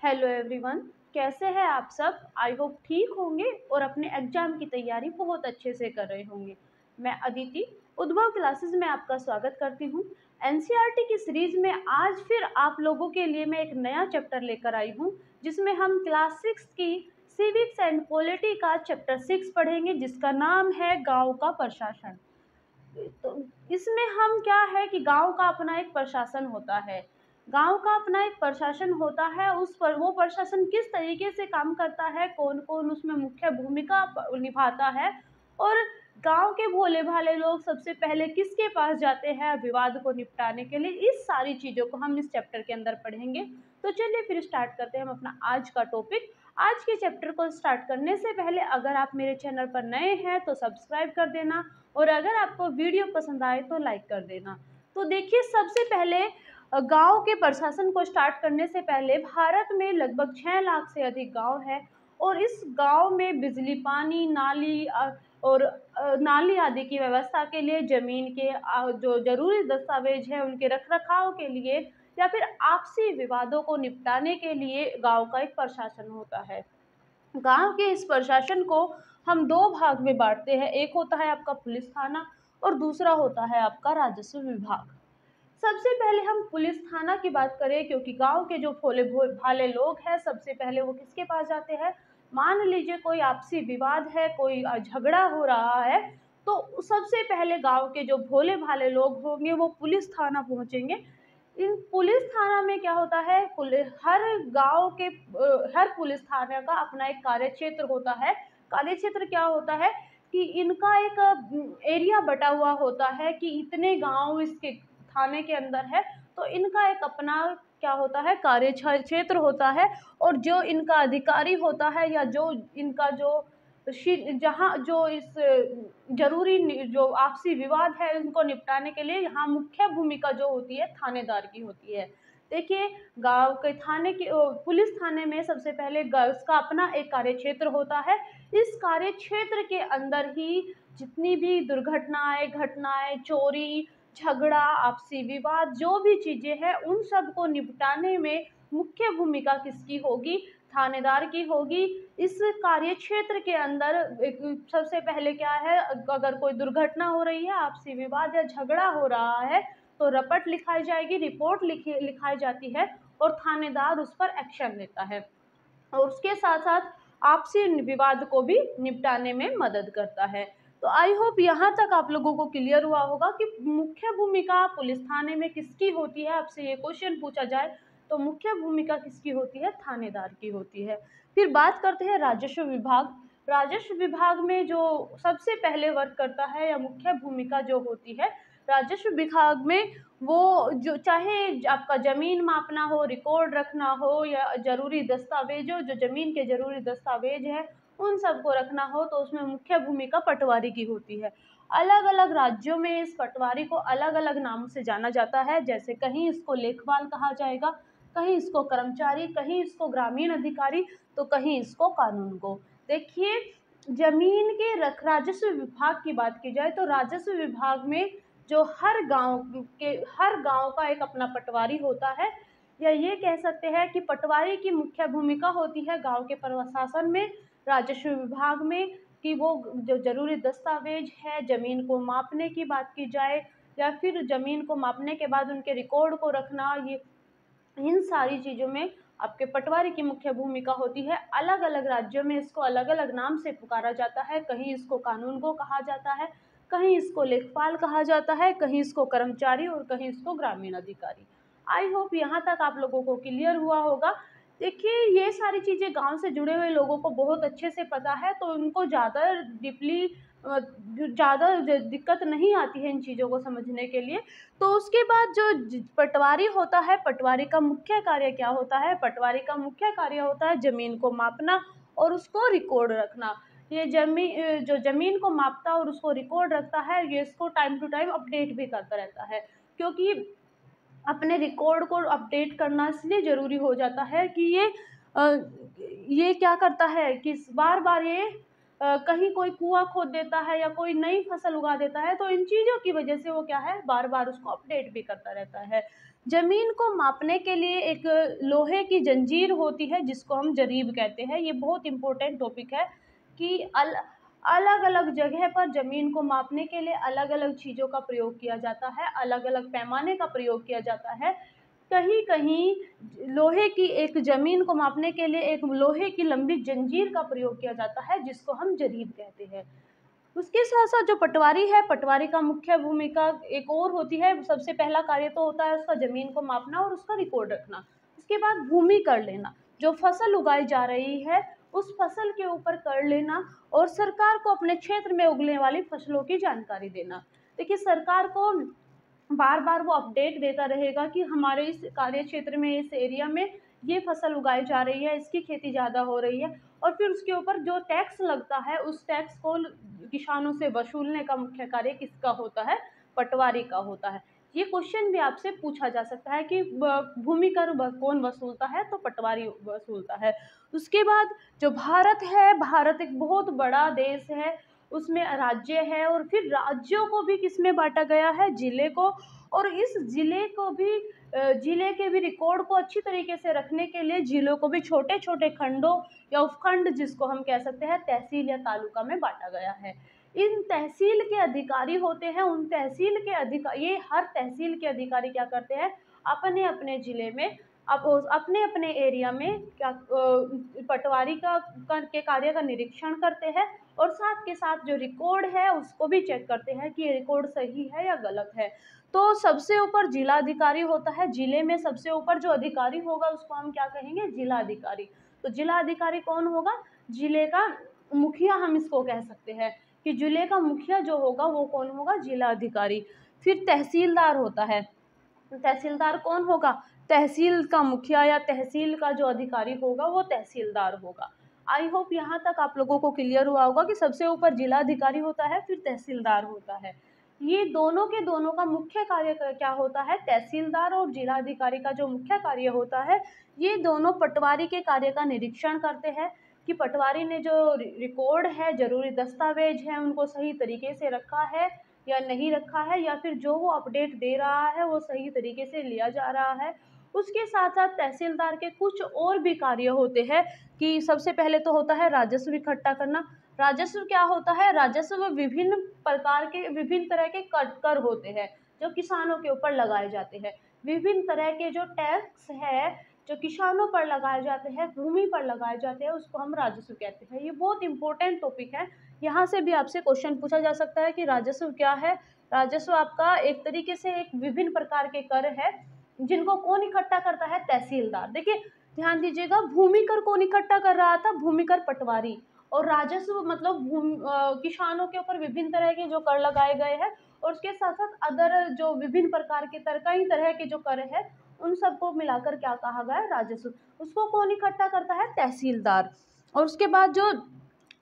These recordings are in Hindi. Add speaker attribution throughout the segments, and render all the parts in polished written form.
Speaker 1: हेलो एवरीवन, कैसे हैं आप सब। आई होप ठीक होंगे और अपने एग्जाम की तैयारी बहुत अच्छे से कर रहे होंगे। मैं अदिति उद्भव क्लासेस में आपका स्वागत करती हूँ। एनसीईआरटी की सीरीज में आज फिर आप लोगों के लिए मैं एक नया चैप्टर लेकर आई हूँ, जिसमें हम क्लास 6 की सिविक्स एंड पॉलिटी का चैप्टर 6 पढ़ेंगे, जिसका नाम है गाँव का प्रशासन। तो इसमें हम क्या है कि गांव का अपना एक प्रशासन होता है। गांव का अपना एक प्रशासन होता है, उस पर वो प्रशासन किस तरीके से काम करता है, कौन कौन उसमें मुख्य भूमिका निभाता है, और गांव के भोले भाले लोग सबसे पहले किसके पास जाते हैं विवाद को निपटाने के लिए। इस सारी चीजों को हम इस चैप्टर के अंदर पढ़ेंगे। तो चलिए फिर स्टार्ट करते हैं हम अपना आज का टॉपिक। आज के चैप्टर को स्टार्ट करने से पहले अगर आप मेरे चैनल पर नए हैं तो सब्सक्राइब कर देना, और अगर आपको वीडियो पसंद आए तो लाइक कर देना। तो देखिए, सबसे पहले गांव के प्रशासन को स्टार्ट करने से पहले भारत में लगभग 6 लाख से अधिक गांव है, और इस गांव में बिजली, पानी, नाली और नाली आदि की व्यवस्था के लिए, जमीन के जो जरूरी दस्तावेज है उनके रखरखाव के लिए, या फिर आपसी विवादों को निपटाने के लिए गांव का एक प्रशासन होता है। गांव के इस प्रशासन को हम दो भाग में बांटते हैं। एक होता है आपका पुलिस थाना और दूसरा होता है आपका राजस्व विभाग। सबसे पहले हम पुलिस थाना की बात करें, क्योंकि गांव के जो भोले भाले लोग हैं सबसे पहले वो किसके पास जाते हैं। मान लीजिए कोई आपसी विवाद है, कोई झगड़ा हो रहा है, तो सबसे पहले गांव के जो भोले भाले लोग होंगे वो पुलिस थाना पहुंचेंगे। इन पुलिस थाना में क्या होता है, हर गांव के हर पुलिस थाने का अपना एक कार्य क्षेत्र होता है। कार्य क्षेत्र क्या होता है कि इनका एक एरिया बटा हुआ होता है कि इतने गांव इसके थाने के अंदर है, तो इनका एक अपना क्या होता है, कार्य क्षेत्र होता है। और जो इनका अधिकारी होता है, या जो इनका जो जहाँ जो इस जरूरी जो आपसी विवाद है उनको निपटाने के लिए यहाँ मुख्य भूमिका जो होती है थानेदार की होती है। देखिए, गांव के थाने के पुलिस थाने में सबसे पहले उसका अपना एक कार्य क्षेत्र होता है। इस कार्य क्षेत्र के अंदर ही जितनी भी दुर्घटनाएं, घटनाएं, चोरी, झगड़ा, आपसी विवाद, जो भी चीजें हैं उन सब को निपटाने में मुख्य भूमिका किसकी होगी, थानेदार की होगी। इस कार्य क्षेत्र के अंदर सबसे पहले क्या है, अगर कोई दुर्घटना हो रही है, आपसी विवाद या झगड़ा हो रहा है, तो रपट लिखाई जाएगी, रिपोर्ट लिखाई जाती है, और थानेदार उस पर एक्शन लेता है, और उसके साथ साथ आपसी विवाद को भी निपटाने में मदद करता है। तो आई होप यहाँ तक आप लोगों को क्लियर हुआ होगा कि मुख्य भूमिका पुलिस थाने में किसकी होती है। आपसे ये क्वेश्चन पूछा जाए तो मुख्य भूमिका किसकी होती है, थानेदार की होती है। फिर बात करते हैं राजस्व विभाग। राजस्व विभाग में जो सबसे पहले वर्क करता है या मुख्य भूमिका जो होती है राजस्व विभाग में, वो जो चाहे आपका जमीन मापना हो, रिकॉर्ड रखना हो, या जरूरी दस्तावेजों जो जमीन के जरूरी दस्तावेज है उन सबको रखना हो, तो उसमें मुख्य भूमिका पटवारी की होती है। अलग अलग राज्यों में इस पटवारी को अलग अलग नाम से जाना जाता है, जैसे कहीं इसको लेखपाल कहा जाएगा, कहीं इसको कर्मचारी, कहीं इसको ग्रामीण अधिकारी, तो कहीं इसको कानून को। देखिए, जमीन के राजस्व विभाग की बात की जाए तो राजस्व विभाग में जो हर गांव का एक अपना पटवारी होता है, या ये कह सकते हैं कि पटवारी की मुख्य भूमिका होती है गांव के प्रशासन में, राजस्व विभाग में, कि वो जो जरूरी दस्तावेज है, जमीन को मापने की बात की जाए, या फिर जमीन को मापने के बाद उनके रिकॉर्ड को रखना, ये इन सारी चीज़ों में आपके पटवारी की मुख्य भूमिका होती है। अलग अलग राज्यों में इसको अलग अलग नाम से पुकारा जाता है, कहीं इसको कानूनगो कहा जाता है, कहीं इसको लेखपाल कहा जाता है, कहीं इसको कर्मचारी, और कहीं इसको ग्रामीण अधिकारी। आई होप यहाँ तक आप लोगों को क्लियर हुआ होगा। देखिए, ये सारी चीज़ें गांव से जुड़े हुए लोगों को बहुत अच्छे से पता है, तो उनको ज़्यादा डीपली ज़्यादा दिक्कत नहीं आती है इन चीज़ों को समझने के लिए। तो उसके बाद जो पटवारी होता है, पटवारी का मुख्य कार्य क्या होता है, पटवारी का मुख्य कार्य होता है जमीन को मापना और उसको रिकॉर्ड रखना। ये जो जमीन को मापता और उसको रिकॉर्ड रखता है, ये इसको टाइम टू टाइम अपडेट भी करता रहता है, क्योंकि अपने रिकॉर्ड को अपडेट करना इसलिए ज़रूरी हो जाता है कि ये क्या करता है कि बार बार ये कहीं कोई कुआं खोद देता है या कोई नई फसल उगा देता है, तो इन चीज़ों की वजह से वो क्या है, बार बार उसको अपडेट भी करता रहता है। जमीन को मापने के लिए एक लोहे की जंजीर होती है जिसको हम जरीब कहते हैं। ये बहुत इंपॉर्टेंट टॉपिक है कि अलग अलग जगह पर जमीन को मापने के लिए अलग अलग चीज़ों का प्रयोग किया जाता है, अलग अलग पैमाने का प्रयोग किया जाता है। कहीं कहीं लोहे की एक जमीन को मापने के लिए एक लोहे की लंबी जंजीर का प्रयोग किया जाता है जिसको हम जरीब कहते हैं। उसके साथ साथ जो पटवारी है, पटवारी का मुख्य भूमिका एक और होती है। सबसे पहला कार्य तो होता है उसका ज़मीन को मापना और उसका रिकॉर्ड रखना। उसके बाद भूमि कर लेना, जो फसल उगाई जा रही है उस फसल के ऊपर कर लेना और सरकार को अपने क्षेत्र में उगने वाली फसलों की जानकारी देना। देखिए, सरकार को बार बार वो अपडेट देता रहेगा कि हमारे इस कार्य क्षेत्र में, इस एरिया में ये फसल उगाई जा रही है, इसकी खेती ज़्यादा हो रही है। और फिर उसके ऊपर जो टैक्स लगता है उस टैक्स को किसानों से वसूलने का मुख्य कार्य किसका होता है? पटवारी का होता है। ये क्वेश्चन भी आपसे पूछा जा सकता है कि भूमि कर कौन वसूलता है? तो पटवारी वसूलता है। उसके बाद जो भारत है, भारत एक बहुत बड़ा देश है, उसमें राज्य है और फिर राज्यों को भी किसमें बांटा गया है? जिले को। और इस जिले को भी जिले के भी रिकॉर्ड को अच्छी तरीके से रखने के लिए जिलों को भी छोटे छोटे खंडों या उपखंड, जिसको हम कह सकते हैं तहसील या तालुका में बांटा गया है। इन तहसील के अधिकारी होते हैं, उन तहसील के अधिकारी, ये हर तहसील के अधिकारी क्या करते हैं? अपने अपने जिले में अपने अपने एरिया में क्या पटवारी के कार्य का निरीक्षण करते हैं और साथ के साथ जो रिकॉर्ड है उसको भी चेक करते हैं कि ये रिकॉर्ड सही है या गलत है। तो सबसे ऊपर जिला अधिकारी होता है। जिले में सबसे ऊपर जो अधिकारी होगा उसको हम क्या कहेंगे? जिला अधिकारी। तो जिला अधिकारी कौन होगा? जिले का मुखिया हम इसको कह सकते हैं कि जिले का मुखिया जो होगा वो कौन होगा? जिला अधिकारी। फिर तहसीलदार होता है। तो तहसीलदार कौन होगा? तहसील का मुखिया या तहसील का जो अधिकारी होगा वो तहसीलदार होगा। आई होप यहाँ तक आप लोगों को क्लियर हुआ होगा कि सबसे ऊपर जिला अधिकारी होता है, फिर तहसीलदार होता है। ये दोनों के दोनों का मुख्य कार्य क्या होता है? तहसीलदार और जिला अधिकारी का जो मुख्य कार्य होता है, ये दोनों पटवारी के कार्य का निरीक्षण करते हैं कि पटवारी ने जो रिकॉर्ड है, जरूरी दस्तावेज है, उनको सही तरीके से रखा है या नहीं रखा है, या फिर जो वो अपडेट दे रहा है वो सही तरीके से लिया जा रहा है। उसके साथ साथ तहसीलदार के कुछ और भी कार्य होते हैं कि सबसे पहले तो होता है राजस्व इकट्ठा करना। राजस्व क्या होता है? राजस्व विभिन्न प्रकार के, विभिन्न तरह के कर होते हैं जो किसानों के ऊपर लगाए जाते हैं। विभिन्न तरह के जो टैक्स है जो किसानों पर लगाए जाते हैं, भूमि पर लगाए जाते हैं, उसको हम राजस्व कहते हैं। ये बहुत इंपॉर्टेंट टॉपिक है। यहाँ से भी आपसे क्वेश्चन पूछा जा सकता है कि राजस्व क्या है? राजस्व आपका एक तरीके से एक विभिन्न प्रकार के कर है जिनको कौन इकट्ठा करता है? तहसीलदार। देखिए, ध्यान दीजिएगा, भूमि कर कौन इकट्ठा कर रहा था? भूमि कर पटवारी। और राजस्व मतलब किसानों के ऊपर विभिन्न तरह के जो कर लगाए गए हैं और उसके साथ साथ अदर जो विभिन्न प्रकार के कई तरह के जो कर है उन सबको मिलाकर क्या कहा गया? राजस्व। उसको कौन इकट्ठा करता है? तहसीलदार। और उसके बाद जो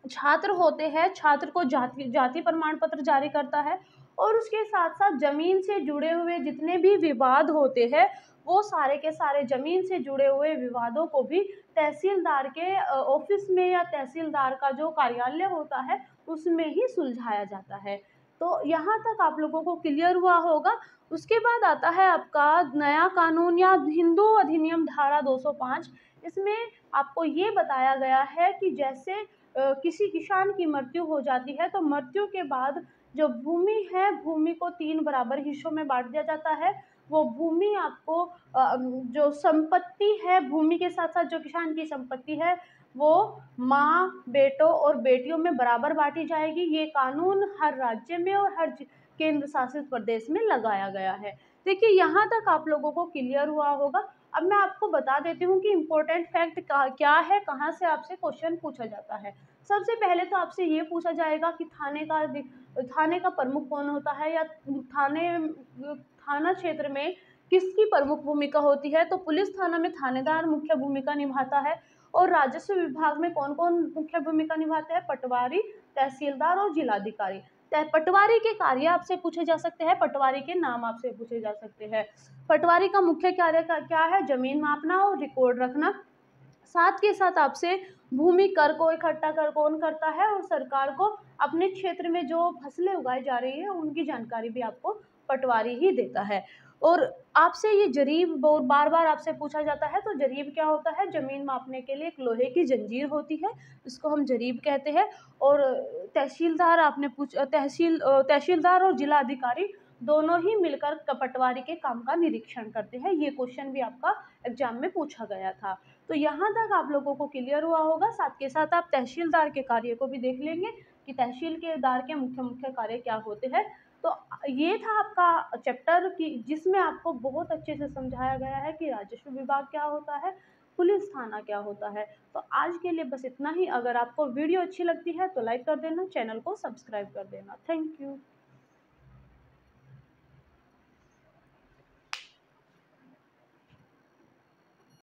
Speaker 1: छात्र होते हैं, छात्र को जाति जाति प्रमाण पत्र जारी करता है और उसके साथ साथ जमीन से जुड़े हुए जितने भी विवाद होते हैं वो सारे के सारे जमीन से जुड़े हुए विवादों को भी तहसीलदार के ऑफिस में या तहसीलदार का जो कार्यालय होता है उसमें ही सुलझाया जाता है। तो यहाँ तक आप लोगों को क्लियर हुआ होगा। उसके बाद आता है आपका नया कानून या हिंदू अधिनियम धारा 205। इसमें आपको ये बताया गया है कि जैसे किसी किसान की मृत्यु हो जाती है तो मृत्यु के बाद जो भूमि है, भूमि को 3 बराबर हिस्सों में बांट दिया जाता है। वो भूमि आपको जो संपत्ति है, भूमि के साथ साथ जो किसान की संपत्ति है वो माँ, बेटों और बेटियों में बराबर बांटी जाएगी। ये कानून हर राज्य में और हर केंद्र शासित प्रदेश में लगाया गया है। देखिए, यहाँ तक आप लोगों को क्लियर हुआ होगा। अब मैं आपको बता देती हूँ कि इम्पोर्टेंट फैक्ट क्या है, कहाँ से आपसे क्वेश्चन पूछा जाता है। सबसे पहले तो आपसे ये पूछा जाएगा कि थाने का प्रमुख कौन होता है या थाना क्षेत्र में किसकी प्रमुख भूमिका होती है? तो पुलिस थाना में थानेदार मुख्य भूमिका निभाता है। और राजस्व विभाग में कौन कौन मुख्य भूमिका निभाते हैं? पटवारी, तहसीलदार और जिलाधिकारी। पटवारी के कार्य आपसे पूछे जा सकते हैं, पटवारी के नाम आपसे पूछे जा सकते हैं। पटवारी का मुख्य कार्य क्या है? जमीन मापना और रिकॉर्ड रखना। साथ के साथ आपसे भूमि कर को इकट्ठा कर कौन करता है और सरकार को अपने क्षेत्र में जो फसलें उगाई जा रही है उनकी जानकारी भी आपको पटवारी ही देता है। और आपसे ये जरीब बार-बार आपसे पूछा जाता है, तो जरीब क्या होता है? ज़मीन मापने के लिए एक लोहे की जंजीर होती है, इसको हम जरीब कहते हैं। और तहसीलदार आपने तहसीलदार और जिला अधिकारी दोनों ही मिलकर पटवारी के काम का निरीक्षण करते हैं। ये क्वेश्चन भी आपका एग्ज़ाम में पूछा गया था। तो यहाँ तक आप लोगों को क्लियर हुआ होगा, साथ के साथ आप तहसीलदार के कार्य को भी देख लेंगे कि तहसीलदार के मुख्य कार्य क्या होते हैं। तो ये था आपका चैप्टर कि जिसमें आपको बहुत अच्छे से समझाया गया है कि राजस्व विभाग क्या होता है, पुलिस थाना क्या होता है। तो आज के लिए बस इतना ही। अगर आपको वीडियो अच्छी लगती है तो लाइक कर देना, चैनल को सब्सक्राइब कर देना। Thank you.